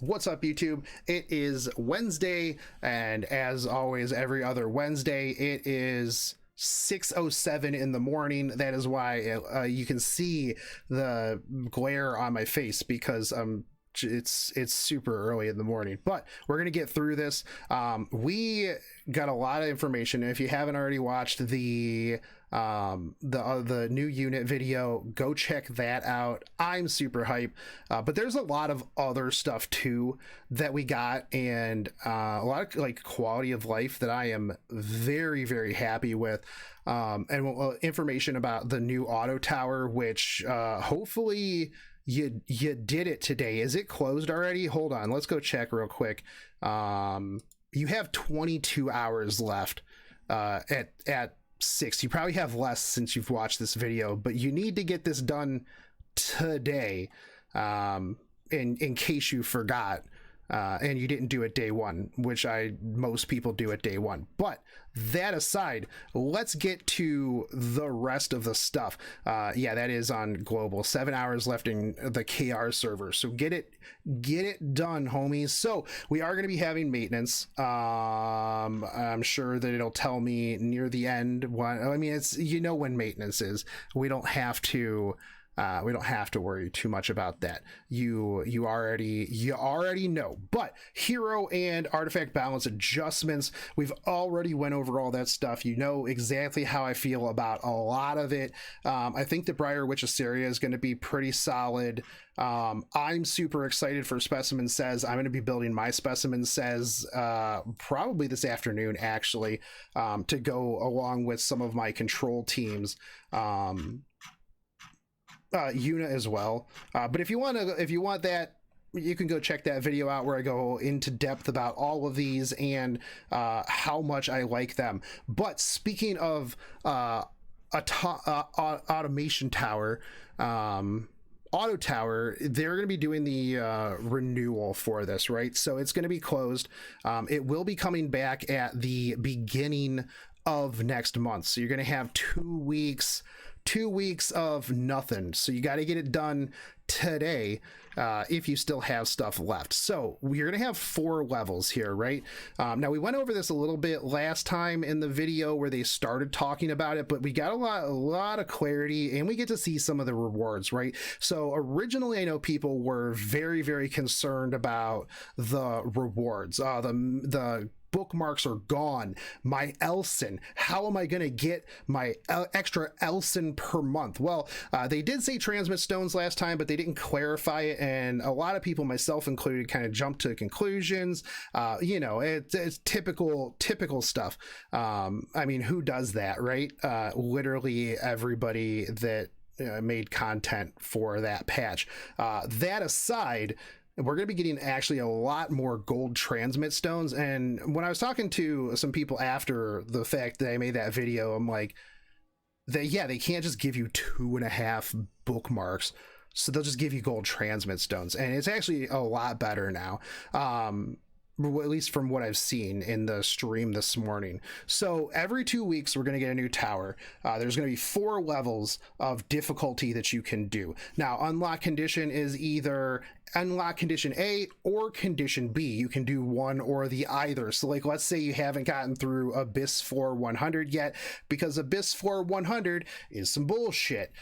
What's up, YouTube? It is Wednesday, and as always, every other Wednesday, it is 6:07 in the morning. That is why you can see the glare on my face, because it's super early in the morning, but we're gonna get through this. We got a lot of information. If you haven't already watched the new unit video, go check that out. I'm super hype, but there's a lot of other stuff too that we got, and a lot of like quality of life that I am very, very happy with, and information about the new auto tower, which hopefully you did it today. Is it closed already? Hold on, let's go check real quick. You have 22 hours left at 6. You probably have less since you've watched this video, but you need to get this done today, in case you forgot, and you didn't do it day one, which most people do it day one. But that aside, let's get to the rest of the stuff. Yeah, that is on global. 7 hours left in the KR server, so get it done, homies. So we are going to be having maintenance. I'm sure that it'll tell me near the end I mean, it's, you know, when maintenance is. We don't have to worry too much about that. You already know. But hero and artifact balance adjustments, we've already went over all that stuff. You know exactly how I feel about a lot of it. I think the Briar Witch Assyria is going to be pretty solid. I'm super excited for Specimen Says. I'm going to be building my Specimen Says probably this afternoon, actually, to go along with some of my control teams. Una as well, but if you want that, you can go check that video out where I go into depth about all of these and how much I like them. But speaking of automation tower, auto tower, they're going to be doing the renewal for this, right? So it's going to be closed. It will be coming back at the beginning of next month, so you're going to have 2 weeks of nothing. So you got to get it done today if you still have stuff left. So we're gonna have 4 levels here, right? Now we went over this a little bit last time in the video where they started talking about it, but we got a lot of clarity, and we get to see some of the rewards, right? So originally, I know people were very, very concerned about the rewards. The bookmarks are gone. My Elson, how am I going to get my extra Elson per month? Well, they did say transmit stones last time, but they didn't clarify it, and a lot of people, myself included, kind of jumped to conclusions. You know, it's typical stuff. I mean, who does that, right? Literally everybody that made content for that patch. That aside, we're going to be getting actually a lot more gold transmit stones. And when I was talking to some people after the fact that I made that video, I'm like, they can't just give you 2.5 bookmarks, so they'll just give you gold transmit stones, and it's actually a lot better now. At least from what I've seen in the stream this morning. So every 2 weeks, we're going to get a new tower. There's going to be 4 levels of difficulty that you can do. Now, unlock condition is either unlock condition A or condition B. You can do one or the either. So like, let's say you haven't gotten through Abyss 4 100 yet, because Abyss 4 100 is some bullshit.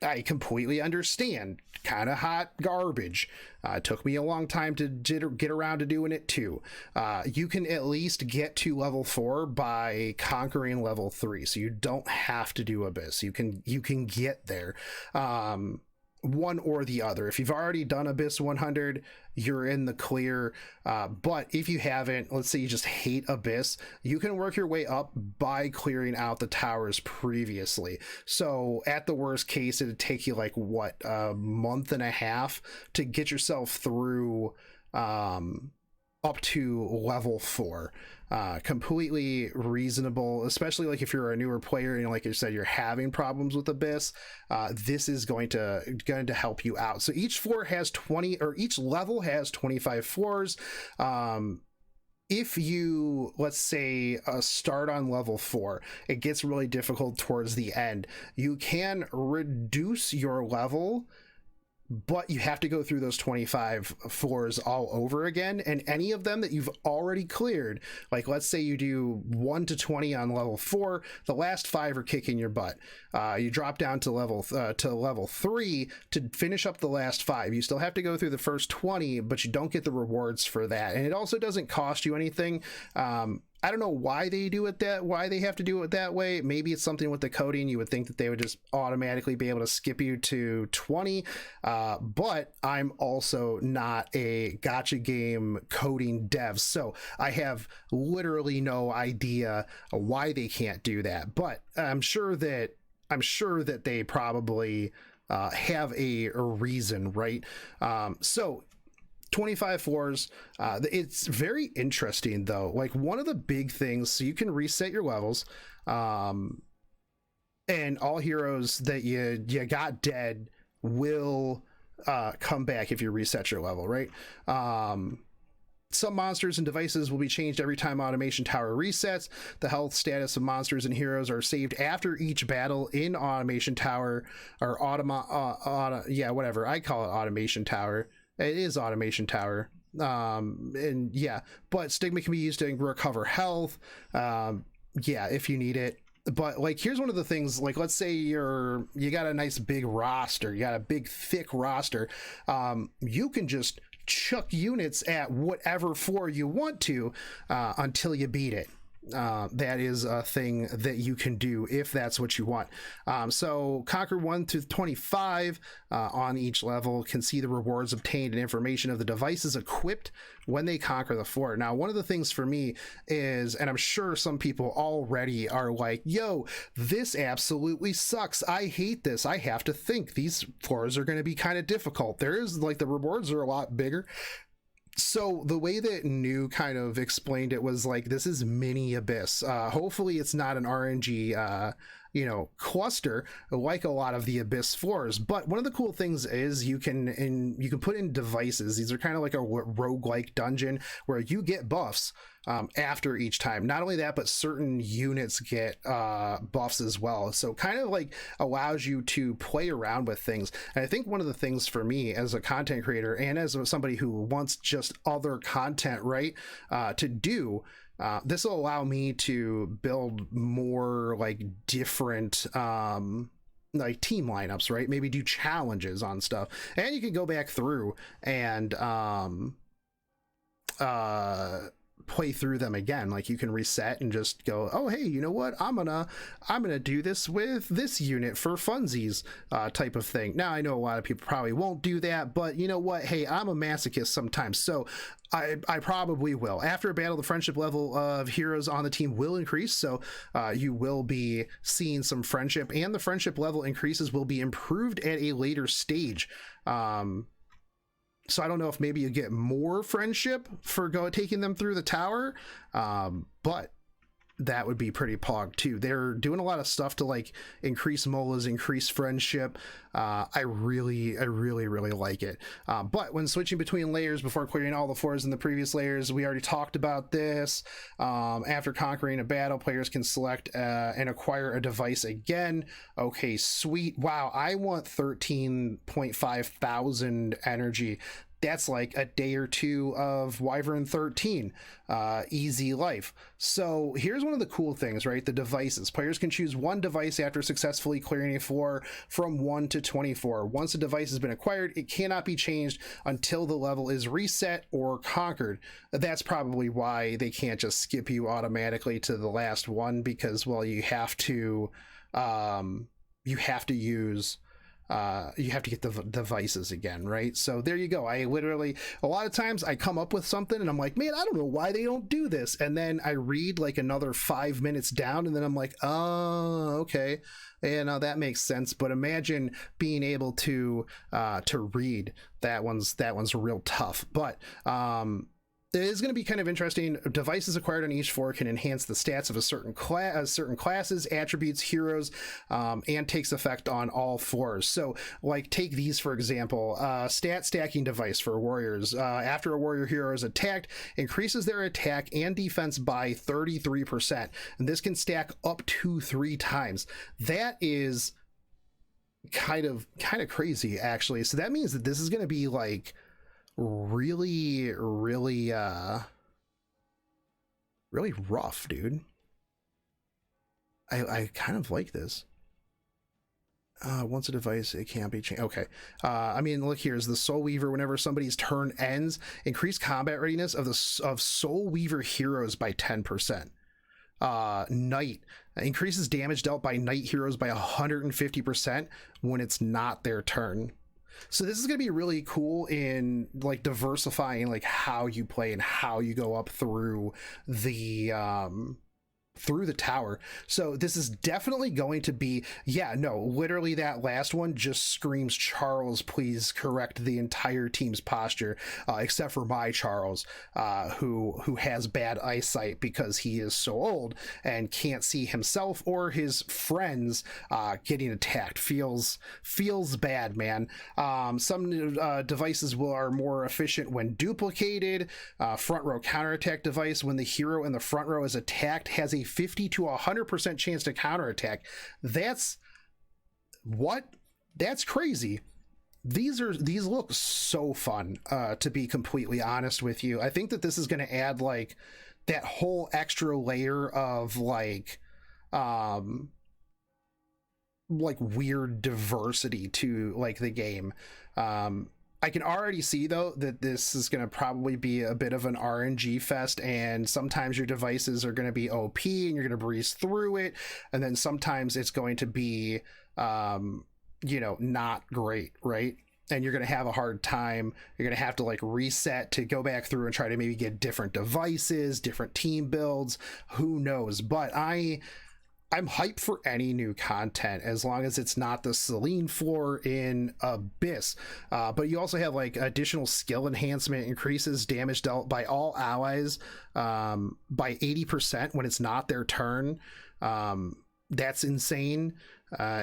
I completely understand. Kind of hot garbage. It took me a long time to get around to doing it too. You can at least get to level 4 by conquering level 3, so you don't have to do Abyss. You can get there. One or the other. If you've already done Abyss 100, you're in the clear. But if you haven't, let's say you just hate Abyss, you can work your way up by clearing out the towers previously. So at the worst case, it'd take you like what, a month and a half to get yourself through up to level 4. Completely reasonable, especially like if you're a newer player and like I said, you're having problems with Abyss. This is going to help you out. So each floor has 20, or each level has 25 floors. If you, let's say, start on level 4, it gets really difficult towards the end. You can reduce your level but you have to go through those 25 floors all over again. And any of them that you've already cleared, like let's say you do 1 to 20 on level 4, the last 5 are kicking your butt. You drop down to level 3 to finish up the last 5. You still have to go through the first 20, but you don't get the rewards for that. And it also doesn't cost you anything. I don't know why they have to do it that way. Maybe it's something with the coding. You would think that they would just automatically be able to skip you to 20. But I'm also not a gacha game coding dev, so I have literally no idea why they can't do that. But I'm sure that they probably have a reason, right? So 25 floors. It's very interesting though. Like one of the big things, so you can reset your levels, and all heroes that you got dead will come back if you reset your level, right? Some monsters and devices will be changed every time Automation Tower resets. The health status of monsters and heroes are saved after each battle in Automation Tower, or whatever. I call it Automation Tower. It is Automation Tower. And yeah, but Stigma can be used to recover health. If you need it. But like, here's one of the things, like, let's say you got a nice big roster, you got a big thick roster. You can just chuck units at whatever floor you want to until you beat it. That is a thing that you can do if that's what you want. So conquer 1 to 25 on each level, can see the rewards obtained and information of the devices equipped when they conquer the floor. Now, one of the things for me is, and I'm sure some people already are like, yo, this absolutely sucks. I hate this. I have to think these floors are going to be kind of difficult. There is, like, the rewards are a lot bigger. So the way that New kind of explained it was like, this is mini Abyss. Hopefully it's not an RNG, cluster like a lot of the Abyss floors. But one of the cool things is you can put in devices. These are kind of like a roguelike dungeon where you get buffs after each time. Not only that, but certain units get buffs as well. So kind of like allows you to play around with things. And I think one of the things for me as a content creator and as somebody who wants just other content, right, to do, this will allow me to build more like different like team lineups, right? Maybe do challenges on stuff, and you can go back through and play through them again. Like you can reset and just go, oh hey, you know what, I'm gonna do this with this unit for funsies, type of thing. Now I know a lot of people probably won't do that, but you know what, hey, I'm a masochist sometimes, so I probably will. After a battle, the friendship level of heroes on the team will increase, so you will be seeing some friendship, and the friendship level increases will be improved at a later stage. So I don't know if maybe you get more friendship for taking them through the tower, but that would be pretty pog too. They're doing a lot of stuff to like increase molas, increase friendship. I really like it. But when switching between layers before clearing all the floors in the previous layers, we already talked about this. After conquering a battle, players can select and acquire a device again. Okay, sweet. Wow, I want 13.5 thousand energy. That's like a day or two of Wyvern 13 easy life. So here's one of the cool things, right? The devices. Players can choose one device after successfully clearing a floor from 1 to 24. Once a device has been acquired, it cannot be changed until the level is reset or conquered. That's probably why they can't just skip you automatically to the last one, because, well, you have to use you have to get the devices again, right? So there you go. I literally, a lot of times I come up with something and I'm like, man, I don't know why they don't do this, and then I read like another 5 minutes down and then I'm like, oh, okay, and that makes sense. But imagine being able to read. That one's real tough. But it is going to be kind of interesting. Devices acquired on each floor can enhance the stats of a certain classes, attributes, heroes, and takes effect on all floors. So, like, take these for example. Stat stacking device for warriors. After a warrior hero is attacked, increases their attack and defense by 33%, and this can stack up to 3 times. That is kind of crazy actually. So that means that this is going to be like really really rough, dude. I kind of like this. Once a device, it can't be changed. Okay. I mean, look, here's the Soul Weaver. Whenever somebody's turn ends, increase combat readiness of Soul Weaver heroes by 10%. Knight increases damage dealt by Knight heroes by 150% when it's not their turn. So this is going to be really cool in like diversifying like how you play and how you go up through the tower. So this is definitely going to be, yeah, no, literally that last one just screams, Charles, please correct the entire team's posture, except for my Charles, who has bad eyesight because he is so old and can't see himself or his friends getting attacked. Feels bad, man. Some devices are more efficient when duplicated. Front row counterattack device, when the hero in the front row is attacked, has a 50 to 100% chance to counterattack. That's crazy. These look so fun, to be completely honest with you. I think that this is going to add like that whole extra layer of like weird diversity to like the game. I can already see though that this is going to probably be a bit of an RNG fest, and sometimes your devices are going to be OP and you're going to breeze through it, and then sometimes it's going to be not great, right? And you're going to have a hard time. You're going to have to like reset to go back through and try to maybe get different devices, different team builds, who knows. But I'm hyped for any new content as long as it's not the Celine floor in Abyss. But you also have like additional skill enhancement, increases damage dealt by all allies by 80% when it's not their turn. That's insane.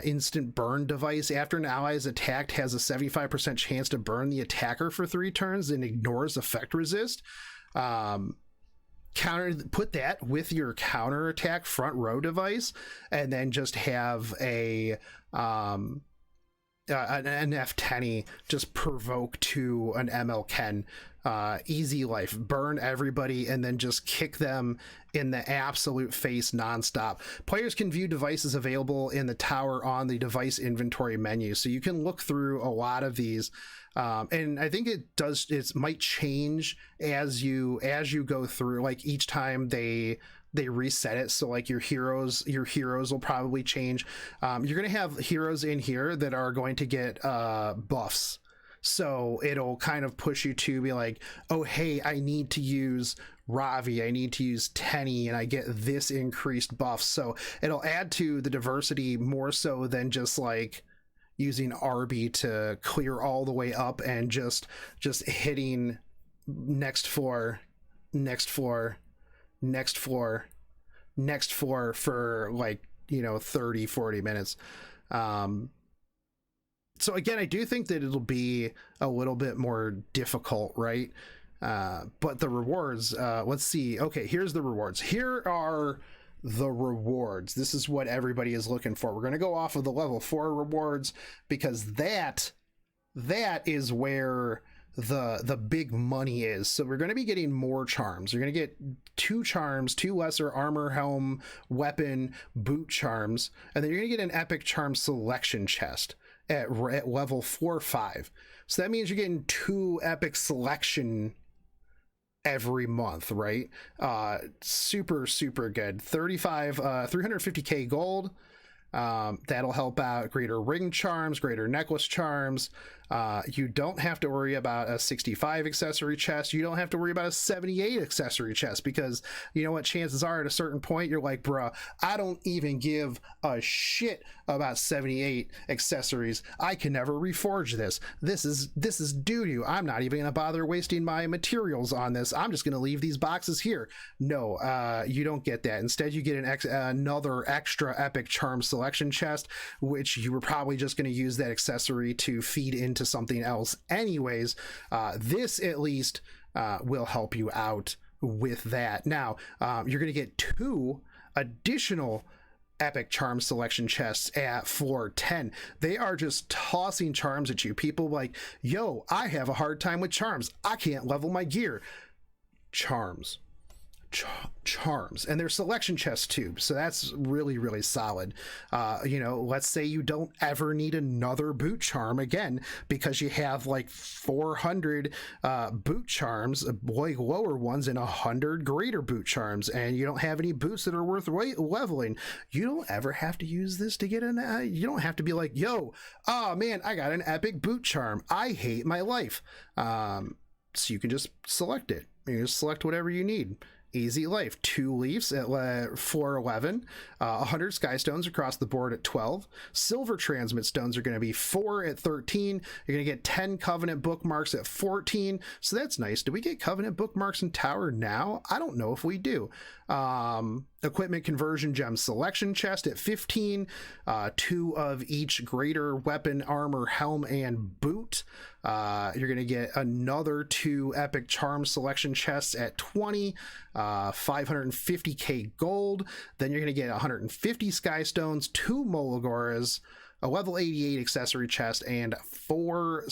Instant burn device. After an ally is attacked, has a 75% chance to burn the attacker for 3 turns and ignores effect resist. Put that with your counter attack front row device, and then just have an F10 just provoke to an ML Ken. Easy life, burn everybody and then just kick them in the absolute face nonstop. Players can view devices available in the tower on the device inventory menu, so you can look through a lot of these. And I think it might change as you go through, like each time they reset it. So like your heroes will probably change. You're gonna have heroes in here that are going to get buffs. So it'll kind of push you to be like, oh, hey, I need to use Ravi, I need to use Tenny, and I get this increased buff. So it'll add to the diversity more so than just like using Arby to clear all the way up and just hitting next floor for like 30-40 minutes. So again, I do think that it'll be a little bit more difficult, right? But the rewards, let's see. Okay, here's the rewards. Here are the rewards. This is what everybody is looking for. We're going to go off of the level 4 rewards because that is where the big money is. So we're going to be getting more charms. You're going to get 2 charms, 2 lesser armor, helm, weapon, boot charms, and then you're going to get an epic charm selection chest at level 4-5. So that means you're getting 2 epic selection every month, right? Super good. 350k gold. That'll help out greater ring charms, greater necklace charms. You don't have to worry about a 65 accessory chest. You don't have to worry about a 78 accessory chest, because you know what, chances are at a certain point you're like, bruh, I don't even give a shit about 78 accessories. I can never reforge this. This is doo-doo. I'm not even gonna bother wasting my materials on this. I'm just gonna leave these boxes here. No, you don't get that. Instead, you get another extra epic charm selection chest, which you were probably just gonna use that accessory to feed into something else anyways. This at least will help you out with that. Now, you're going to get 2 additional epic charm selection chests at floor 10. They are just tossing charms at you. People like, yo, I have a hard time with charms. I can't level my gear. Charms. Charms, and their selection chest too, so that's really, really solid. You know, let's say you don't ever need another boot charm again because you have like 400 boot charms, like lower ones, and 100 greater boot charms, and you don't have any boots that are worth leveling. You don't ever have to use this to get an you don't have to be like, yo, oh man, I got an epic boot charm, I hate my life. So you can just select it. You just select whatever you need. Easy life. 2 leaves at floor 11, 100 sky stones across the board at 12. Silver transmit stones are going to be 4 at 13. You're going to get 10 covenant bookmarks at 14, so that's nice. Do we get covenant bookmarks in tower now? I don't know if we do. Equipment conversion gem selection chest at 15, 2 of each greater weapon, armor, helm, and boot. You're going to get another 2 epic charm selection chests at 20, 550k gold. Then you're going to get 150 sky stones, 2 Molagoras, a level 88 accessory chest, and 4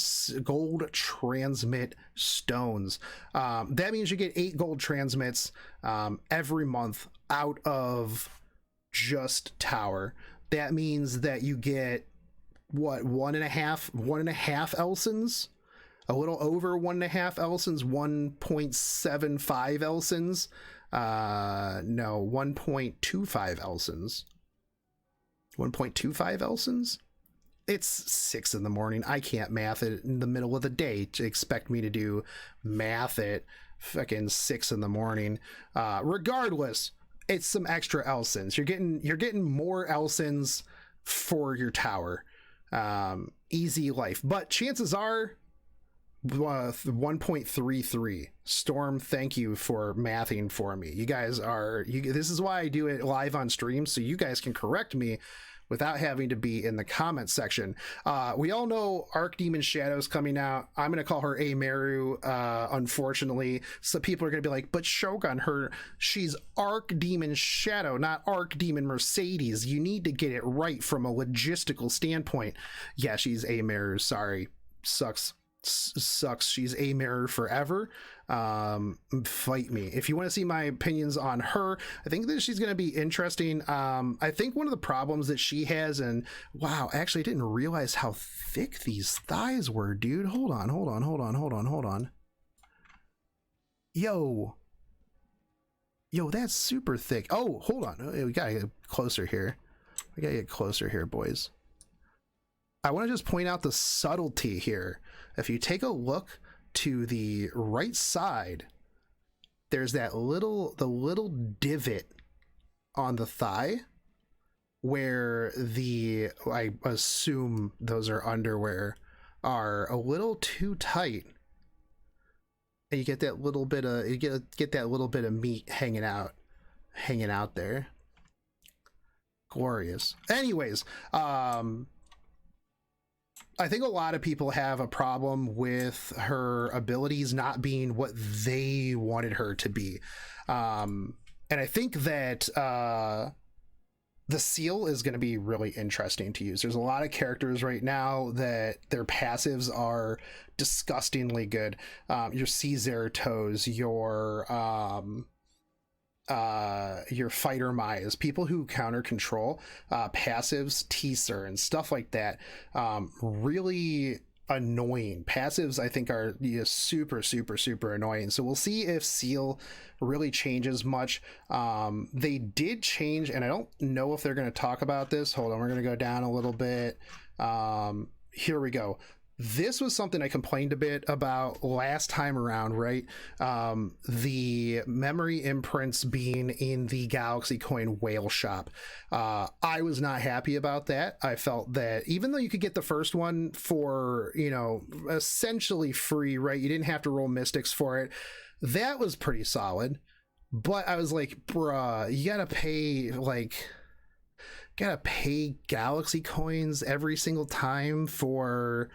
gold transmit stones. That means you get 8 gold transmits every month out of just tower. That means that you get what, one and a half Elsons, a little over 1.5 Elsons, 1.75 Elsons, no, 1.25 Elsons, 1.25 Elsons. It's 6 in the morning. I can't math it in the middle of the day to expect me to do math at fucking 6 in the morning. Regardless, it's some extra Elsons. You're getting more Elsons for your tower. Easy life, but chances are 1.33. Storm, thank you for mathing for me. You guys are, this is why I do it live on stream, so you guys can correct me without having to be in the comment section. We all know Archdemon Shadow's coming out. I'm going to call her Ameru, unfortunately. So people are going to be like, but Shogun, she's Archdemon Shadow, not Archdemon Mercedes. You need to get it right from a logistical standpoint. Yeah, she's Ameru. Sorry. Sucks. She's Ameru forever. Fight me if you want to see my opinions on her. I think that she's going to be interesting. I think one of the problems that she has, and wow, actually I didn't realize how thick these thighs were, dude. Hold on. Yo, that's super thick. Oh, hold on, we gotta get closer here. Boys. I want to just point out the subtlety here. If you take a look to the right side, there's the little divot on the thigh where I assume those are underwear, are a little too tight, and you get that little bit of meat hanging out there. Glorious. Anyways, I think a lot of people have a problem with her abilities not being what they wanted her to be. And I think that the seal is going to be really interesting to use. There's a lot of characters right now that their passives are disgustingly good. Your Caesar toes, your fighter Mayas, people who counter control, passives, teaser and stuff like that, really annoying. Passives I think are super annoying. So we'll see if seal really changes much. They did change, and I don't know if they're going to talk about this. Hold on, we're going to go down a little bit. Here we go. This was something I complained a bit about last time around, right? The memory imprints being in the Galaxy Coin whale shop. I was not happy about that. I felt that even though you could get the first one for, essentially free, right? You didn't have to roll mystics for it. That was pretty solid. But I was like, bruh, you gotta pay Galaxy Coins every single time for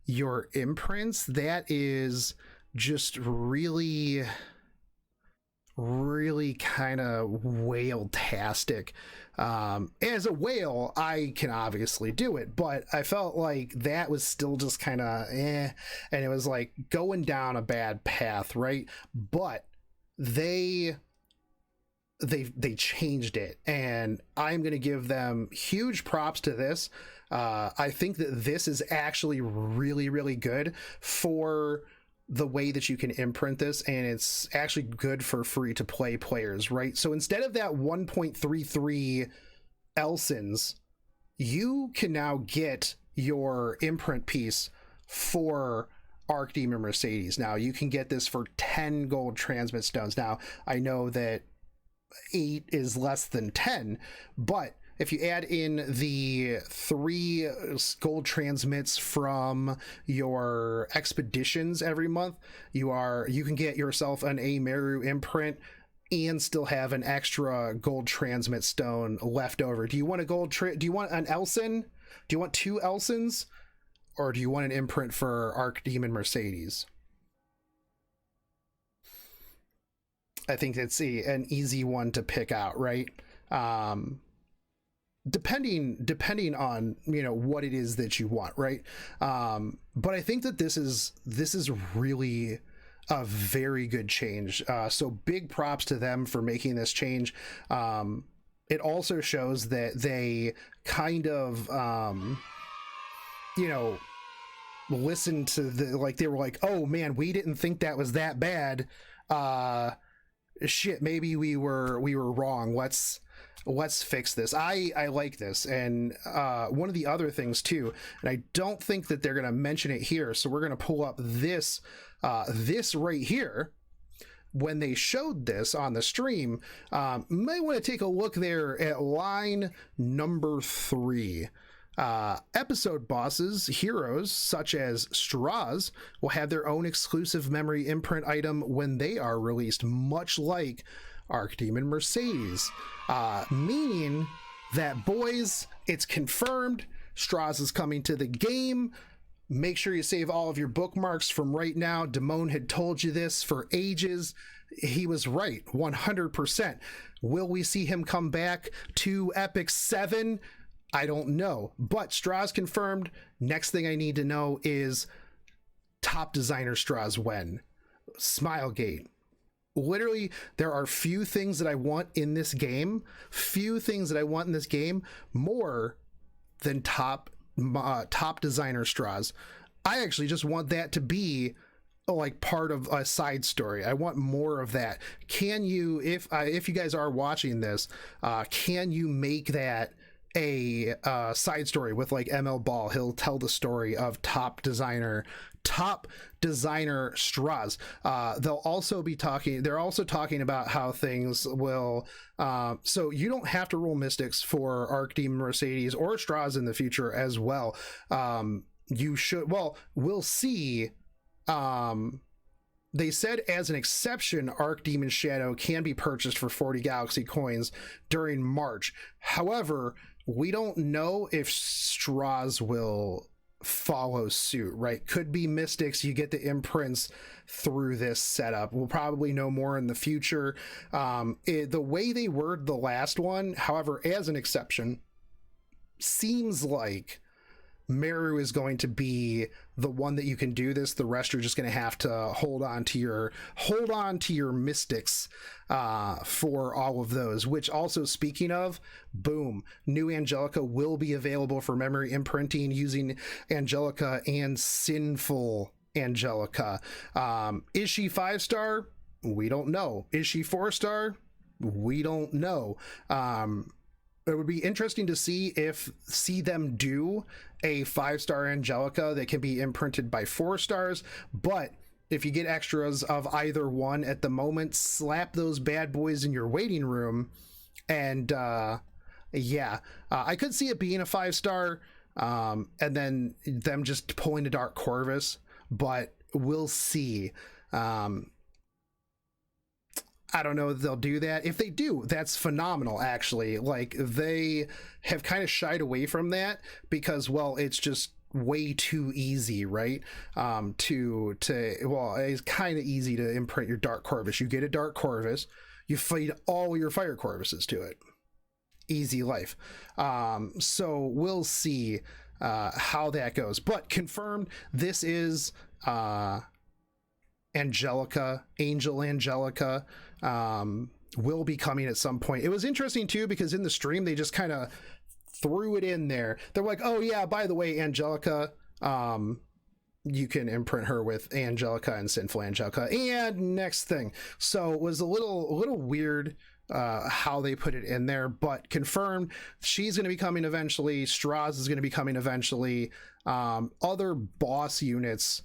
your imprints. That is just really really kind of whale-tastic. As a whale, I can obviously do it, but I felt like that was still just kind of and it was like going down a bad path, right? But they changed it, and I'm going to give them huge props to this. I think that this is actually really, really good for the way that you can imprint this, and it's actually good for free to play players, right? So instead of that 1.33 Elsins, you can now get your imprint piece for Archdemon Mercedes. Now you can get this for 10 gold transmit stones. Now I know that 8 is less than 10, but if you add in the 3 gold transmits from your expeditions every month, you can get yourself an Meru imprint and still have an extra gold transmit stone left over. Do you want a do you want an Elsin? Do you want 2 Elsins? Or do you want an imprint for Archdemon Mercedes? I think it's an easy one to pick out, right? Depending on, you know, what it is that you want, right? But I think that this is really a very good change. So big props to them for making this change. It also shows that they kind of, you know, listened to they were like, oh man, we didn't think that was that bad. Shit, maybe we were wrong. Let's fix this. I like this. And one of the other things too, and I don't think that they're gonna mention it here, so we're gonna pull up this right here. When they showed this on the stream, might want to take a look there at line number 3. Episode bosses, heroes such as Straws, will have their own exclusive memory imprint item when they are released, much like Archdemon Mercedes. Meaning that, boys, it's confirmed, Straws is coming to the game. Make sure you save all of your bookmarks from right now. Damone had told you this for ages. He was right, 100%. Will we see him come back to Epic7? I don't know, but Straws confirmed. Next thing I need to know is top designer Straws when? Smilegate. Literally, there are few things that I want in this game, more than top designer Straws. I actually just want that to be like part of a side story. I want more of that. Can you, if you guys are watching this, can you make that a side story with like ML Ball? He'll tell the story of top designer Straws. They're also talking about how things will so you don't have to roll mystics for Archdemon Mercedes or Straws in the future as well. You should, well, we'll see. They said as an exception, Archdemon Shadow can be purchased for 40 Galaxy coins during March. However, we don't know if Straws will follow suit, right? Could be mystics. You get the imprints through this setup. We'll probably know more in the future. The way they word the last one, however, as an exception, seems like Meru is going to be the one that you can do this. The rest are just going to have to hold on to your mystics for all of those. Which also, speaking of, boom, new Angelica will be available for memory imprinting using Angelica and Sinful Angelica. Is she 5-star? We don't know. Is she 4-star? We don't know. It would be interesting to see them do a 5-star Angelica that can be imprinted by 4 stars, but if you get extras of either one at the moment, slap those bad boys in your waiting room. And I could see it being a 5-star, and then them just pulling a Dark Corvus, but we'll see. I don't know if they'll do that. If they do, that's phenomenal, actually. Like, they have kind of shied away from that because, well, it's just way too easy, right? Well, it's kind of easy to imprint your Dark Corvus. You get a Dark Corvus, you feed all your fire corpuses to it. Easy life. So we'll see how that goes, but confirmed, this is Angelica, Angel Angelica, will be coming at some point. It was interesting too, because in the stream they just kind of threw it in there. They're like, oh yeah, by the way, Angelica, you can imprint her with Angelica and Sinful Angelica, and next thing. So it was a little weird how they put it in there, but confirmed she's going to be coming eventually. Strauss is going to be coming eventually. Other boss units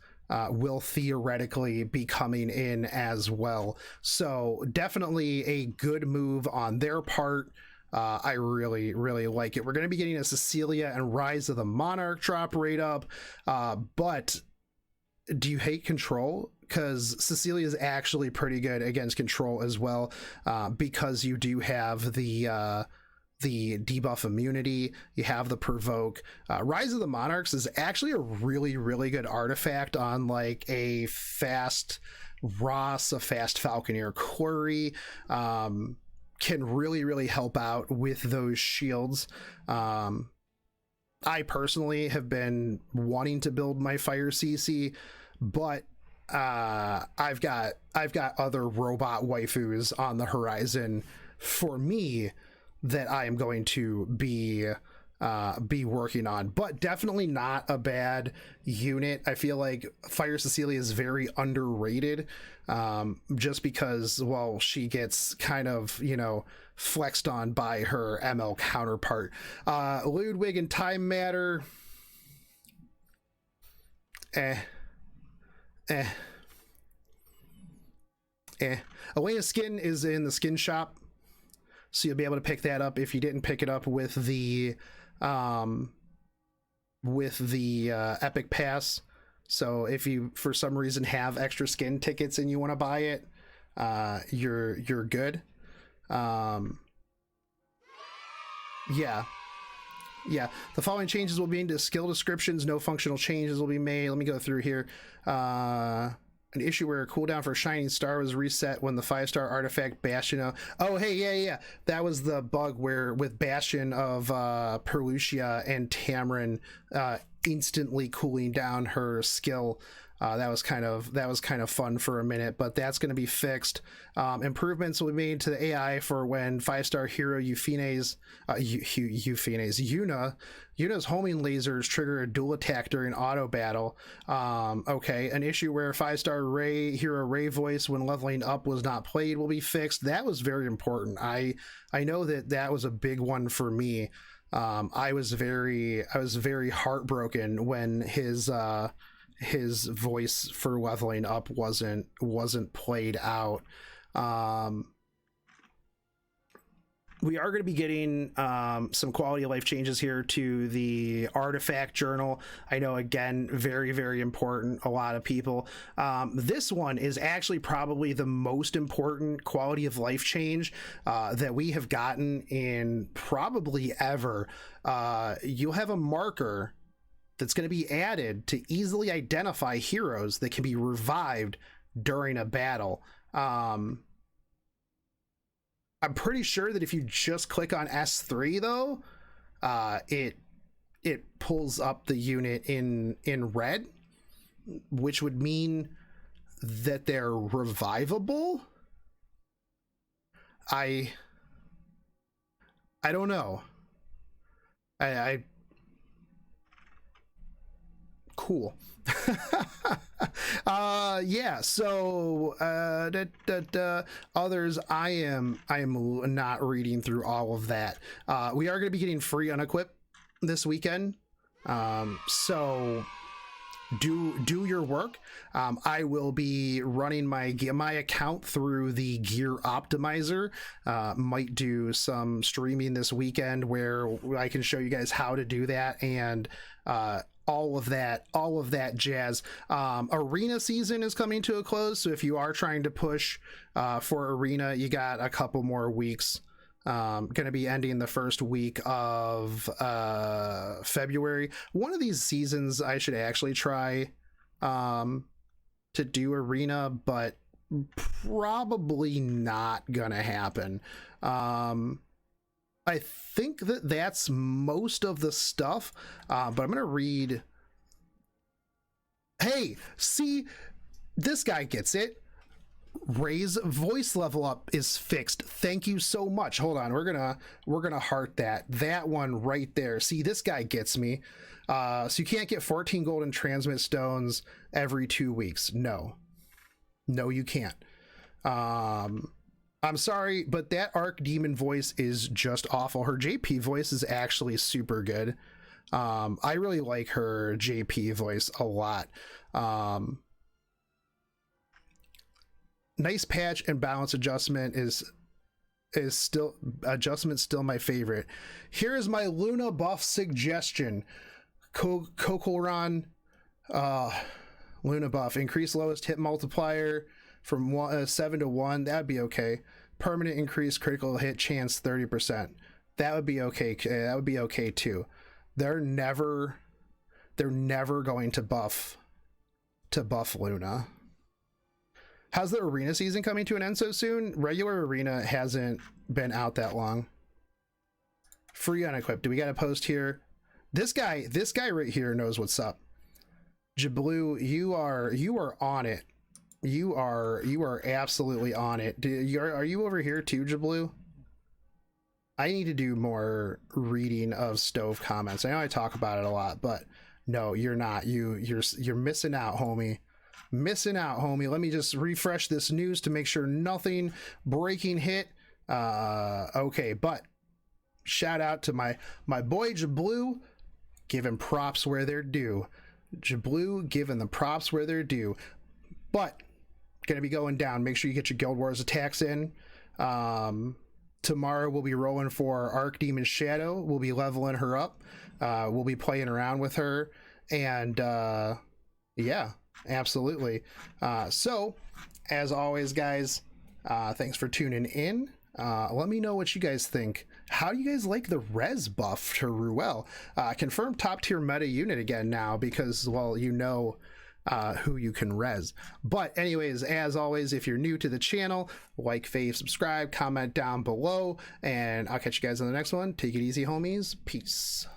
will theoretically be coming in as well. So definitely a good move on their part. I really like it. We're going to be getting a Cecilia and Rise of the Monarch drop rate up. But do you hate Control? Because Cecilia is actually pretty good against Control as well, because you do have the debuff immunity, you have the provoke. Rise of the Monarchs is actually a really good artifact on like a fast Ross, a fast Falconeer Quarry. Can really help out with those shields. I personally have been wanting to build my fire CC, but I've got other robot waifus on the horizon for me that I am going to be working on, but definitely not a bad unit. I feel like Fire Cecilia is very underrated, just because, well, she gets kind of, you know, flexed on by her ML counterpart. Ludwig and Time Matter, Elena's skin is in the skin shop, so you'll be able to pick that up if you didn't pick it up with the Epic Pass. So if you for some reason have extra skin tickets and you want to buy it, you're good. Yeah, the following changes will be into skill descriptions. No functional changes will be made. Let me go through here. An issue where a cooldown for Shining Star was reset when the 5-star artifact Bastion. Oh, hey, yeah. That was the bug where with Bastion of Perlucia and Tamarin instantly cooling down her skill. That was kind of fun for a minute, but that's going to be fixed. Improvements will be made to the AI for when 5-star hero Yuna's homing lasers trigger a dual attack during auto battle. Okay, an issue where 5-star hero Ray voice when leveling up was not played will be fixed. That was very important. I know that was a big one for me. I was very heartbroken when his voice for leveling up wasn't played out. We are going to be getting some quality of life changes here to the artifact journal. I know, again, very important. A lot of people. This one is actually probably the most important quality of life change that we have gotten in probably ever. You'll have a marker that's going to be added to easily identify heroes that can be revived during a battle. I'm pretty sure that if you just click on S3 though, it pulls up the unit in red, which would mean that they're revivable. I don't know. I cool. Yeah, so others, I am not reading through all of that. We are going to be getting free unequip this weekend, so do your work. I will be running my account through the Gear Optimizer. Might do some streaming this weekend where I can show you guys how to do that, and all of that jazz. Arena season is coming to a close, so if you are trying to push for Arena, you got a couple more weeks. Gonna be ending the first week of February. One of these seasons I should actually try to do Arena, but probably not gonna happen. I think that that's most of the stuff, but I'm gonna read. Hey, see, this guy gets it. Ray's voice level up is fixed. Thank you so much. Hold on, we're gonna heart that one right there. See, this guy gets me. So you can't get 14 golden transmit stones every 2 weeks. No, you can't. I'm sorry, but that Archdemon voice is just awful. Her JP voice is actually super good. I really like her JP voice a lot. Nice patch and balance adjustment is still my favorite. Here is my Luna buff suggestion. Kokolron Luna buff, increase lowest hit multiplier from 7 to 1. That'd be okay. Permanent increase critical hit chance 30%. That would be okay. That would be okay too. They're never going to buff Luna. How's the arena season coming to an end so soon? Regular arena hasn't been out that long. Free unequipped. Do we got a post here? This guy right here knows what's up. Jablu, you are on it. You are absolutely on it. Are you over here too, Jablu? I need to do more reading of Stove comments. I know I talk about it a lot, but no, you're not. You're missing out, homie. Missing out, homie. Let me just refresh this news to make sure nothing breaking hit. Okay, but shout out to my boy Jablu, giving props where they're due. Jablu giving the props where they're due. But gonna be going down. Make sure you get your Guild Wars attacks in. Tomorrow we'll be rolling for Archdemon Shadow. We'll be leveling her up. We'll be playing around with her, and yeah, absolutely. So as always, guys, thanks for tuning in. Let me know what you guys think. How do you guys like the res buff to Ruel? Confirm top tier meta unit again now, because, well, you know who you can res. But anyways, as always, if you're new to the channel, like, fave, subscribe, comment down below, and I'll catch you guys on the next one. Take it easy, homies. Peace.